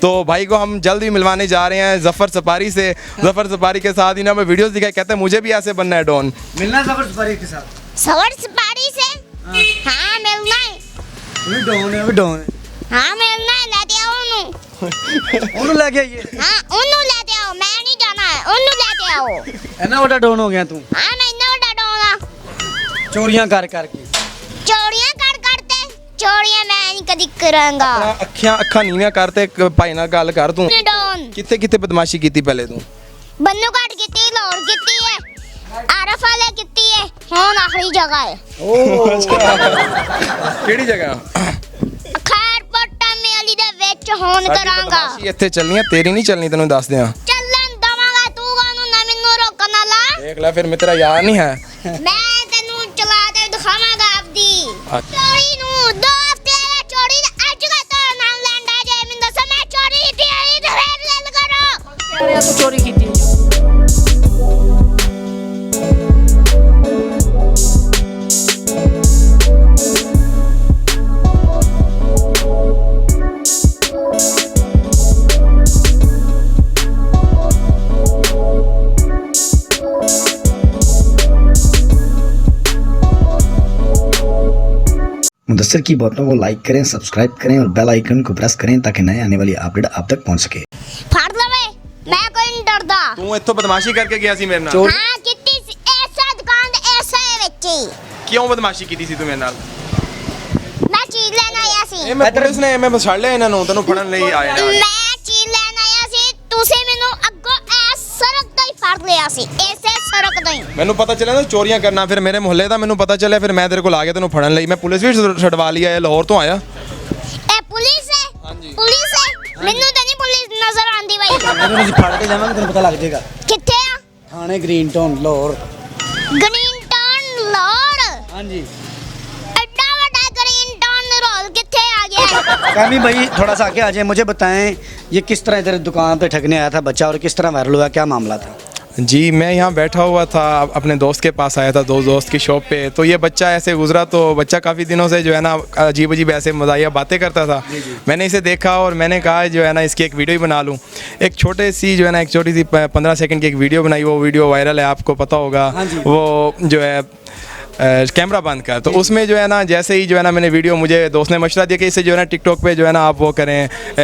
तो भाई को हम जल्द ही मिलवाने जा रहे हैं ज़फ़र सपारी से। ज़फ़र सपारी के साथ ही ना मैं वीडियोस दिखाई, कहते हैं मुझे भी ऐसे बनना है डॉन। मिलना ज़फ़र सपारी के साथ, ज़फ़र सपारी से हाँ मिलना है। भी डॉन है हाँ मिलना है, लेते आओ उन्हों ਉਹਨੂੰ ਲੈ ਕੇ ਆਈਏ। हाँ उन्हों लेते आओ, मैं नहीं जाना है, उन्हों लेते आओ। ਇੰਨਾ ਵੱਡਾ ਡੌਨ ਹੋ ਗਿਆ ਤੂੰ, हाँ मैं इन्ना बड़ा डोंगा, ਚੋਰੀਆਂ ਕਰ ਕਰਕੇ। चोरियां कर करते, चोरियां मैं नहीं कदी करांगा। ਅੱਖਾਂ ਨੀਵੀਆਂ ਕਰਤੇ ਭਾਈ ਨਾਲ ਗੱਲ ਕਰ ਤੂੰ। डॉन ਕਿੱਥੇ ਕਿੱਥੇ ਬਦਮਾਸ਼ੀ ਕੀਤੀ ਪਹਿਲੇ ਤੂੰ? बन्नू घाट कीती, लाहौर कीती है, आरफ वाले कीती है, हुन आखिरी जगह है ਕਿਹੜੀ ਜਗ੍ਹਾ? खैरपुर टामे वाली दे विच हुन करांगा। ਬਦਮਾਸ਼ੀ ਇੱਥੇ ਚੱਲਣੀ ਹੈ, ਤੇਰੀ ਨਹੀਂ ਚੱਲਣੀ, ਤੈਨੂੰ ਦੱਸ ਦਿਆਂ। ਚੱਲਣ ਦਵਾਂਗਾ, ਤੂੰ ਕਾਨੂੰ ਨਾ ਮੈਨੂੰ ਰੋਕਣ ਵਾਲਾ। ਦੇਖ ਲੈ ਫਿਰ, ਮੈਂ ਤੇਰਾ ਯਾਰ ਨਹੀਂ ਹੈ। ਮੈਂ ਤੈਨੂੰ ਚਲਾ ਕੇ ਦਿਖਾਵਾਂਗਾ ਆਪਦੀ ਚੋਰੀ ਨੂੰ। 2 ਹਫ਼ਤੇ ਹੋਏ ਚੋਰੀ ਦੇ, ਅੱਜ ਦਾ ਤਾਂ ਨਾਮ ਲੈਂਦਾ ਜੇ ਮੈਨੂੰ ਦੱਸੋ ਮੈਂ ਚੋਰੀ ਕੀਤੀ ਹੈ ਤੇ ਫੇਰ ਗੱਲ ਕਰੋ। ਤੂੰ ਚੋਰੀ ਕੀਤੀ ਹੈ। मुदस्सिर की बातों को लाइक करें, सब्सक्राइब करें और बेल आइकन को प्रेस करें ताकि नए आने वाली अपडेट आप तक पहुंच सके। ਫੜ ਲਵੇ, ਮੈਂ ਕੋਈ ਨਹੀਂ ਡਰਦਾ। ਤੂੰ ਇੱਥੋਂ ਬਦਮਾਸ਼ੀ ਕਰਕੇ ਗਿਆ ਸੀ ਮੇਰੇ ਨਾਲ? ਹਾਂ ਕੀਤੀ ਸੀ, ਐਸਾ ਦੁਕਾਨ ਦੇ ਐਸਾ ਵਿੱਚ ਹੀ ਕਿਉਂ ਬਦਮਾਸ਼ੀ ਕੀਤੀ ਸੀ ਤੂੰ ਮੇਰੇ ਨਾਲ? ਮੈਂ ਚੀਜ਼ ਲੈਣ ਆਇਆ ਸੀ। ਇਹ ਮੈਂ ਪੁਲਿਸ ਨੇ ਮੈਂ ਫੜ ਲਿਆ ਇਹਨਾਂ ਨੂੰ, ਤੈਨੂੰ ਫੜਨ ਲਈ ਆਏ ਨੇ। ਮੈਂ ਚੀਜ਼ ਲੈਣ ਆਇਆ ਸੀ, ਤੁਸੀਂ ਮੈਨੂੰ ਅੱਗੋਂ ਐ ਸੜਕ ਤੋਂ ਹੀ ਫੜ ਲਿਆ ਸੀ, ਐਸੇ ਸੜਕ ਤੋਂ ਹੀ। ਮੈਨੂੰ ਪਤਾ ਚੱਲਿਆ ਨਾ ਚੋਰੀਆਂ ਕਰਨਾ, ਫਿਰ ਮੇਰੇ ਮੁਹੱਲੇ ਦਾ ਮੈਨੂੰ ਪਤਾ ਚੱਲਿਆ, ਫਿਰ ਮੈਂ ਤੇਰੇ ਕੋਲ ਆ ਗਿਆ ਤੈਨੂੰ ਫੜਨ ਲਈ। ਮੈਂ ਪੁਲਿਸ ਵੀ ਛਡਵਾ ਲਈ ਹੈ, ਲਾਹੌਰ ਤੋਂ ਆਇਆ। ਇਹ ਪੁਲਿਸ ਹੈ? ਹਾਂਜੀ। ਪੁਲਿਸ ਹੈ? ਮੈਨੂੰ ਤਾਂ ਨਹੀਂ ਪੁਲਿਸ ਨਜ਼ਰ ਆਂਦੀ ਬਾਈ। ਜਦੋਂ ਅਸੀਂ ਫੜ ਕੇ ਜਾਵਾਂਗੇ ਤੈਨੂੰ ਪਤਾ ਲੱਗ ਜਾਏਗਾ। ਕਿੱਥੇ ਆ? ਥਾਣੇ green town Lahore. Green town Lahore? ਹਾਂਜੀ। ਐਡਾ ਵੱਡਾ ਗ੍ਰੀਨ ਟਾਊਨ ਲਾਹੌਰ ਕਿੱਥੇ ਆ ਗਿਆ? कामी भाई थोड़ा सा आगे आ जाए, मुझे बताएं ये किस तरह इधर दुकान पे ठगने आया था बच्चा और किस तरह वायरल हुआ, क्या मामला था? जी, मैं यहाँ बैठा हुआ था, अपने दोस्त के पास आया था, दोस्त की शॉप पे। तो ये बच्चा ऐसे गुजरा, तो बच्चा काफ़ी दिनों से जो है ना अजीब अजीब ऐसे मज़ाहिया बातें करता था। मैंने इसे देखा और मैंने कहा जो है ना इसकी एक वीडियो ही बना लूँ। एक छोटे सी जो है ना एक छोटी सी 15 सेकंड की एक वीडियो बनाई, वो वीडियो वायरल है, आपको पता होगा। वो जो है कैमरा बंद कर, तो उसमें जो है ना जैसे ही जो है ना मैंने वीडियो, मुझे दोस्त ने मशवरा दिया कि इसे जो है ना टिकटॉक पे जो है ना आप वो करें,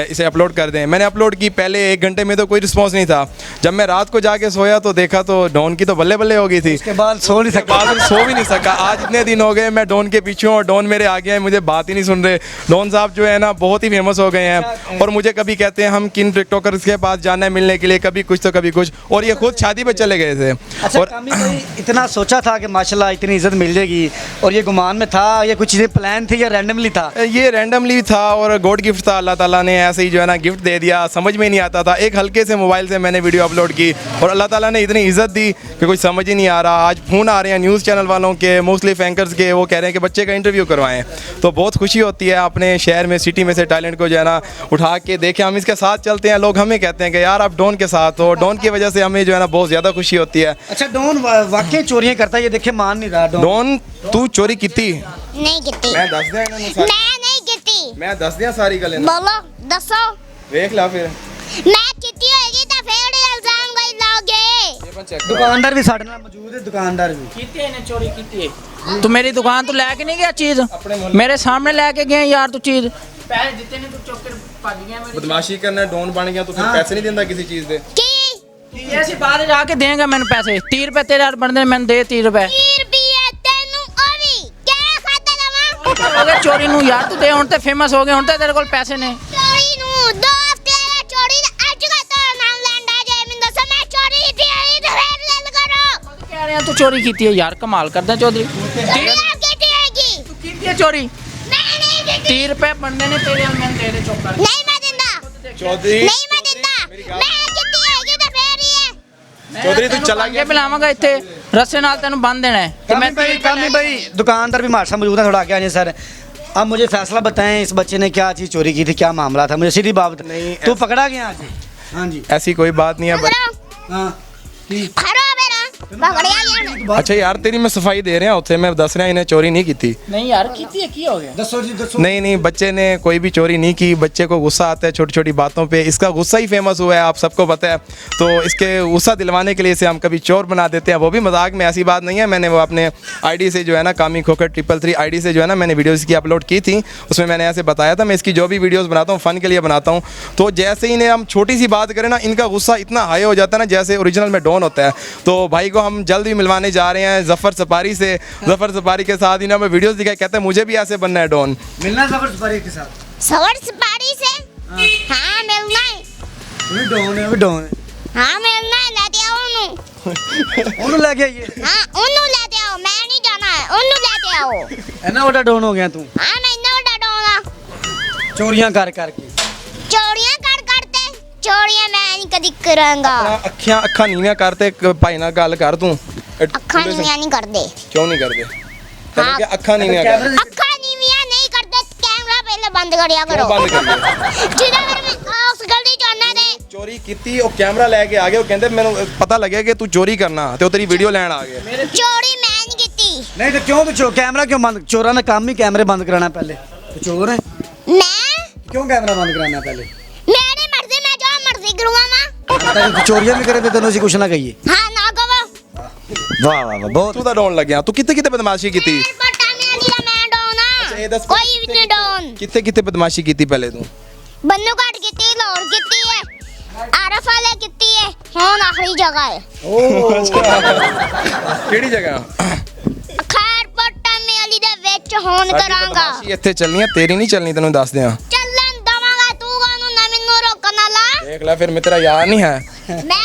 इसे अपलोड कर दें। मैंने अपलोड की, पहले 1 घंटे में तो कोई रिस्पांस नहीं था। जब मैं रात को जाके सोया तो देखा तो डॉन की तो बल्ले बल्ले हो गई थी। उसके बाद सो नहीं सका, बाद सो भी नहीं सका। आज इतने दिन हो गए मैं डॉन के पीछे हूँ और डॉन मेरे आगे हैं, मुझे बात ही नहीं सुन रहे। डॉन साहब जो है ना बहुत ही फेमस हो गए हैं और मुझे कभी कहते हैं हम किन टिकटॉकर्स के पास जाना है मिलने के लिए, कभी कुछ तो कभी कुछ, और ये खुद शादी पे चले गए थे। अच्छा और कामी भाई इतना सोचा था कि माशाल्लाह इतनी इज्जत मिल जाएगी और ये गुमान में था, ये कुछ चीज़ें प्लान थी या रैंडमली था? ये रैंडमली था और गॉड गिफ्ट था, अल्लाह ताला ने ऐसे ही जो है ना गिफ्ट दे दिया, समझ में नहीं आता था। एक हल्के से मोबाइल से मैंने वीडियो अपलोड की और अल्लाह ताला ने इतनी इज्जत दी कि कुछ समझ ही नहीं आ रहा। आज फ़ोन आ रहे हैं न्यूज़ चैनल वालों के, मुख्तलिफ एंकर्स के, वो कह रहे हैं कि बच्चे का इंटरव्यू करवाएं। तो बहुत खुशी होती है अपने शहर में, सिटी में से टैलेंट को जो है ना उठा के देखें, हम इसके साथ चलते हैं। लोग हमें कहते हैं कि यार आप डॉन के साथ हो, डॉन की वजह से हमें जो है ना बहुत ज़्यादा खुशी होती है। अच्छा डॉन वाकई चोरियां करता है, ये देखे मान नहीं रहा डॉन। डॉन तू चोरी की? नहीं ਕੀਤੀ। मैं दस दिया इन्होंने सारी, ਮੈਂ ਨਹੀਂ ਕੀਤੀ। मैं दस दिया सारी गल ਬੋਲੋ ਦੱਸੋ। देख ला फिर ਮੈਂ ਕੀਤੀ ਹੋਏਗੀ ਤਾਂ ਫੇਰ ਇਲਜ਼ਾਮ ਗਈ ਲਾਓਗੇ। दुकानदार भी साढ़े नाल मौजूद है, दुकानदार भी ਕੀਤੀ ਇਹਨੇ ਚੋਰੀ ਕੀਤੀ ਹੈ। ਤੂੰ ਮੇਰੀ ਦੁਕਾਨ ਤੋਂ ਲੈ ਕੇ ਨਹੀਂ ਗਿਆ ਚੀਜ਼, ਮੇਰੇ ਸਾਹਮਣੇ ਲੈ ਕੇ ਗਿਆ ਯਾਰ ਤੂੰ ਚੀਜ਼। ਪੈਸੇ ਦਿੱਤੇ ਨੇ ਤੂੰ ਚੁੱਕ ਕੇ ਭੱਜ ਗਿਆ ਮੇਰੇ। बदमाशी करना डॉन बन गया तो फिर पैसे नहीं देता किसी चीज़ दे। ਕੀ ਇਹ ਅਸੀਂ ਬਾਅਦ ਜਾ ਕੇ ਦੇਂਗਾ ਮੈਨੂੰ ਪੈਸੇ। 30 ਰੁਪਏ ਤੇਰੇ ਨਾਲ ਬਣਦੇ ਨੇ, ਮੈਨੂੰ ਦੇ 30 ਰੁਪਏ। 30 ਰੁਪਏ ਤੈਨੂੰ ਉਹ ਵੀ ਕਿਆ ਖਾਤਾ ਲਵਾਂ? ਹੋ ਗਿਆ ਚੋਰੀ ਨੂੰ ਯਾਰ, ਤੂੰ ਦੇ, ਹੁਣ ਤੇ ਫੇਮਸ ਹੋ ਗਏ, ਹੁਣ ਤੇ ਤੇਰੇ ਕੋਲ ਪੈਸੇ ਨੇ। ਚੋਰੀ ਨੂੰ 2 ਹਫ਼ਤੇ ਹੋਏ ਚੋਰੀ ਦੇ, ਅੱਜ ਦਾ ਤਾਂ ਨਾਮ ਲੈਂਦਾ ਜੇ ਮੈਨੂੰ ਦੱਸੋ ਮੈਂ ਚੋਰੀ ਕੀਤੀ ਹੈ ਤੇ ਫੇਰ ਗੱਲ ਕਰੋ। ਤੂੰ ਕਹਿ ਰਿਹਾ ਤੂੰ ਚੋਰੀ ਕੀਤੀ ਹੈ ਯਾਰ, ਕਮਾਲ ਕਰਦਾ ਚੌਧਰੀ। ਮੈਂ ਕੀਤੀ ਹੈਗੀ? ਤੂੰ ਕੀਤੀ ਹੈ ਚੋਰੀ? ਮੈਂ ਨਹੀਂ ਕੀਤੀ। 30 ਰੁਪਏ ਬਣਦੇ ਨੇ ਤੇਰੇ ਨਾਲ, ਮੈਨੂੰ ਦੇ ਦੇ ਚੁੱਕ ਕਰ। ਨਹੀਂ ਮੈਂ ਦਿੰਦਾ। चौधरी ਨਹੀਂ ਮੈਂ ਦਿੰਦਾ। ਮੈਂ ਕੀਤੀ ਹੈਗੀ ਤਾਂ ਫੇਰ ਹੀ ਹੈ। चौधरी तू चला गया। ਪਿਲਾਵਾਂਗਾ ਇੱਥੇ ਰੱਸੇ ਨਾਲ ਤੈਨੂੰ ਬੰਨ देना है। कामी भाई दुकानदार भी हमारे साथ मौजूद है, थोड़ा आगे आ जाए सर। अब मुझे फैसला बताएं, इस बच्चे ने क्या चीज़ चोरी की थी, क्या मामला था, मुझे सीधी बात नहीं, तू पकड़ा गया आज? हाँ जी। ऐसी कोई बात नहीं है। खरो हाँ खरो मेरा ਪਕੜਿਆ ਗਿਆ ਨਾ ਅੱਛਾ ਯਾਰ ਤੇਰੀ ਮੈਂ ਸਫਾਈ ਦੇ ਰਿਹਾ ਉੱਥੇ ਮੈਂ ਦੱਸ ਰਿਹਾ ਇਹਨੇ ਚੋਰੀ ਨਹੀਂ ਕੀਤੀ नहीं यार कितनी की हो गया दसो जी दसो नहीं नहीं बच्चे ने कोई भी चोरी नहीं की बच्चे को गुस्सा आता है छोटी छोटी बातों पे इसका गुस्सा ही फेमस हुआ है आप सबको पता है तो इसके गुस्सा दिलवाने के लिए इसे हम कभी चोर बना देते हैं वो भी मजाक में ऐसी बात नहीं है मैंने वो अपने आईडी से जो है ना कामी खोकर 333 आईडी से जो है ना मैंने वीडियोज़ की अपलोड की थी उसमें मैंने ऐसे बताया था मैं इसकी जो भी वीडियोज़ बनाता हूँ फ़न के लिए बनाता हूँ तो जैसे ही इन्हें हम छोटी सी बात करें ना इनका गुस्सा इतना हाई हो जाता है ना जैसे ओरिजिनल में डॉन होता है तो भाई को हम जल्द ही मिलवाने जा रहे हैं जफ़र सपारी से जफ़र सपारी के साथ इन्हें हमें वीडियोज़ दिखाई कहते हैं मुझे भी ऐसे बनना है डॉन मिलना जफर सफारी के साथ सवर सपारी से हाँ मिलना है ਵੀ ਡਾਊਨ ਹੈ ਵੀ ਡਾਊਨ ਹੈ हाँ मिलना है ले आओ ਉਹਨੂੰ ਉਹਨੂੰ ਲੈ ਕੇ ਆਈਏ हाँ ਉਹਨੂੰ ਲੈ ਕੇ ਆਓ ਮੈਂ ਨਹੀਂ ਜਾਣਾ ਹੈ ਉਹਨੂੰ ਲੈ ਕੇ ਆਓ ਇੰਨਾ ਵੱਡਾ ਡਾਊਨ ਹੋ ਗਿਆ ਤੂੰ ਹਾਂ ਮੈਂ ਇੰਨਾ ਵੱਡਾ ਡੋਣਾ ਚੋਰੀਆਂ ਕਰ ਕਰਕੇ ਚੋਰੀਆਂ ਤੇ ਚੋਰੀਆਂ ਮੈਂ ਨਹੀਂ ਕਦੀ ਕਰਾਂਗਾ ਅੱਖਾਂ ਨੀਵੀਆਂ ਕਰਤੇ ਭਾਈ ਨਾਲ ਗੱਲ ਕਰ ਤੂੰ ਅੱਖਾਂ ਨੀਵੀਆਂ ਨਹੀਂ ਕਰਦੇ ਕਿਉਂ ਨਹੀਂ ਕਰਦੇ ਕਹਿੰਦੇ ਕਿ ਅੱਖਾਂ ਨੀਵੀਆਂ ਕਰ ਅੱਖਾਂ ਨੀਵੀਆਂ ਨਹੀਂ ਕਰਦੇ ਕੈਮਰਾ ਪਹਿਲਾਂ ਬੰਦ ਕਰਿਆ ਕਰੋ ਬੰਦ ਕਰ ਦਿਓ। ਜਿਹਦਾ ਕਰ ਮੈਂ ਉਸ ਗਲਤੀ ਚਾਹਨਾ ਤੇ ਚੋਰੀ ਕੀਤੀ ਉਹ ਕੈਮਰਾ ਲੈ ਕੇ ਆ ਗਏ ਉਹ ਕਹਿੰਦੇ ਮੈਨੂੰ ਪਤਾ ਲੱਗਿਆ ਕਿ ਤੂੰ ਚੋਰੀ ਕਰਨਾ ਤੇ ਉਹ ਤੇਰੀ ਵੀਡੀਓ ਲੈਣ ਆ ਗਏ ਚੋਰੀ ਮੈਂ ਨਹੀਂ ਕੀਤੀ ਨਹੀਂ ਤੇ ਕਿਉਂ ਤੂੰ ਕੈਮਰਾ ਕਿਉਂ ਬੰਦ ਚੋਰਾਂ ਦਾ ਕੰਮ ਹੀ ਕੈਮਰੇ ਬੰਦ ਕਰਾਣਾ ਪਹਿਲੇ ਤੂੰ ਚੋਰ ਹੈ ਮੈਂ ਕਿਉਂ ਕੈਮਰਾ ਬੰਦ ਕਰਾਣਾ ਪਹਿਲੇ ਮੇਰੀ ਮਰਜ਼ੀ ਮੈਂ ਜੋ ਮਰਜ਼ੀ ਕਰੂੰਗਾ ਮੈਂ ਤੂੰ ਚੋਰੀਆਂ ਵੀ ਕਰੇ ਤੇ ਤੈਨੂੰ ਅਸੀਂ ਕੁਛ ਨਾ ਕਹੀਏ ਹਾਂ ਨਾ ਕਹੋ ਵਾਹ ਵਾਹ ਵਾਹ ਬਹੁਤ ਤੂੰ ਤਾਂ ਡਾਉਣ ਲੱਗਿਆ ਤੂੰ ਕਿੱਥੇ ਕਿੱਥੇ ਬਦਮਾਸ਼ੀ ਕੀਤੀ ਪਟਾ ਮੇਰੀ ਦਾ ਮੈਂ ਇਹ ਡੋਨਾ ਦੱਸ ਕੋਈ ਵੀ ਨਹੀਂ ਡੋਨ ਕਿੱਥੇ ਕਿੱਥੇ ਬਦਮਾਸ਼ੀ ਕੀਤੀ ਪਹਿਲੇ ਤੂੰ ਬੰਨੂ ਘਾਟ ਕੀਤੀ ਲਾਹੌਰ ਕੀਤੀ ਹੈ ਆਰਫ ਵਾਲੇ ਕੀਤੀ ਹੈ ਹੁਣ ਆਖਰੀ ਜਗ੍ਹਾ ਹੈ ਕਿਹੜੀ ਜਗ੍ਹਾ ਖੈਰ ਪਟਾ ਮੇਲੀ ਦੇ ਵਿੱਚ ਹੁਣ ਕਰਾਂਗਾ ਬਦਮਾਸ਼ੀ ਇੱਥੇ ਚੱਲਣੀ ਹੈ ਤੇਰੀ ਨਹੀਂ ਚੱਲਣੀ ਤੈਨੂੰ ਦੱਸ ਦਿਆਂ ਚੱਲਣ ਦਵਾਂਗਾ ਤੂੰ ਕਾਨੂੰ ਨਾ ਮੈਨੂੰ ਰੋਕਣ ਵਾਲਾ ਦੇਖ ਲੈ ਫਿਰ ਮੈਂ ਤੇਰਾ ਯਾਰ ਨਹੀਂ ਹੈ ਮੈਂ